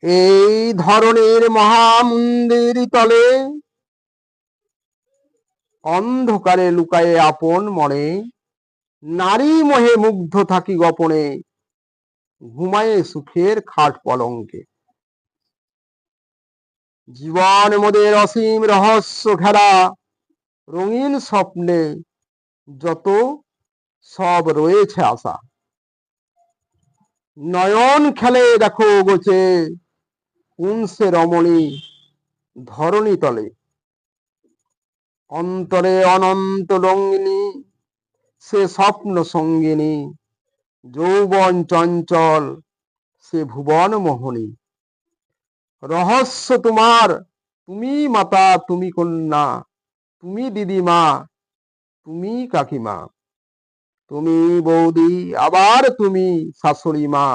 এই ধরনের মহামন্দির তলে অন্ধকারে লুকায়ে আপন মনে নারী মোহে মুগ্ধ থাকি গোপনে, ঘুমায়ে সুখের খাট পলঙ্কে। জীবন মোদের অসীম রহস্য ঘেরা রঙিন স্বপ্নে যত সব রয়েছে আশা। নয়ন খেলে দেখো গোছে কোন সে রমণী ধরণী তলে। অন্তরে অনন্ত রঙ্গিনী সে স্বপ্ন সঙ্গিনী, যৌবন চঞ্চল সে ভুবন মোহনী। রহস্য তোমার, তুমি মাতা, তুমি কন্যা, তুমি দিদিমা, তুমি কাকিমা, তুমি বৌদি, আবার তুমি শাশুড়ি মা,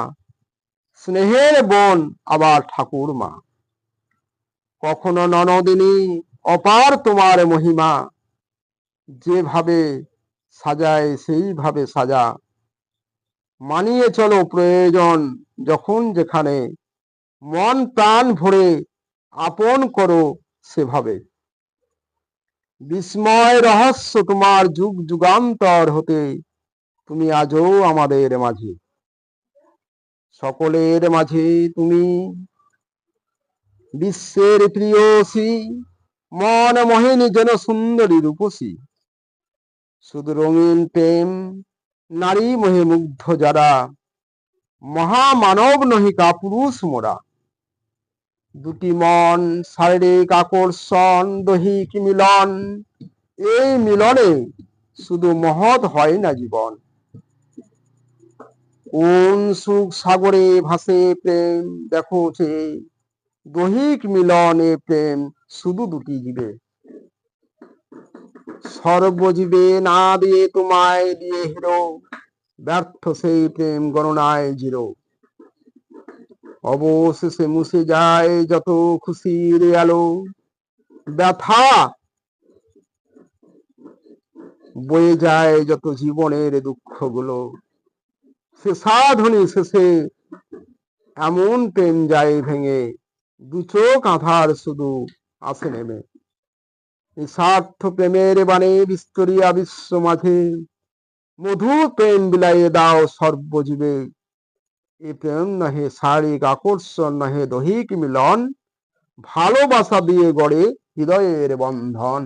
স্নেহের বোন আবার ঠাকুর মা। কখনো ননদিনী, অপার তোমার মহিমা, যেভাবে সাজায় সেইভাবে সাজা। মানিয়ে চলো প্রয়োজন যখন যেখানে, মন প্রাণ ভরে আপন করো সেভাবে। বিস্ময় রহস্য তোমার যুগ যুগান্তর হতে, তুমি আজও আমাদের মাঝে। সকলের মাঝে তুমি বিশ্বের প্রিয়সী, মন মোহিনী যেন সুন্দরী রূপসী। শুধু রঙিন প্রেম নারী মোহে মুগ্ধ যারা, মহামানব নহি কাপুরুষ মোরা। দুটি মন শারীরিক আকর্ষণ দৈহিক মিলন, এই মিলনে শুধু মহৎ হয় না জীবন। কোন সুখ সাগরে ভাসে প্রেম দেখো সে, দৈহিক মিলনে প্রেম শুধু দুটি জীবে। সর্বজীবে না দিয়ে তোমায় দিয়ে হিরো, ব্যর্থ সেই প্রেম গণনায় জিরো। অবশেষে মুছে যায় যত খুশির আলো, ব্যথা বয়ে যায় যত জীবনের দুঃখগুলো। সে সাধনী শেষে এমন প্রেম যায় ভেঙে, দু চোখ আধার শুধু আসে নেমে। নিঃস্বার্থ প্রেমের বাণী বিস্তরিয়া বিশ্ব মাঝে, মধু প্রেম বিলাইয়ে দাও সর্বজীবে। এ প্রেম নহে শারীরিক আকর্ষণ, নহে দৈহিক মিলন, ভালোবাসা দিয়ে গড়ে হৃদয়ের বন্ধন।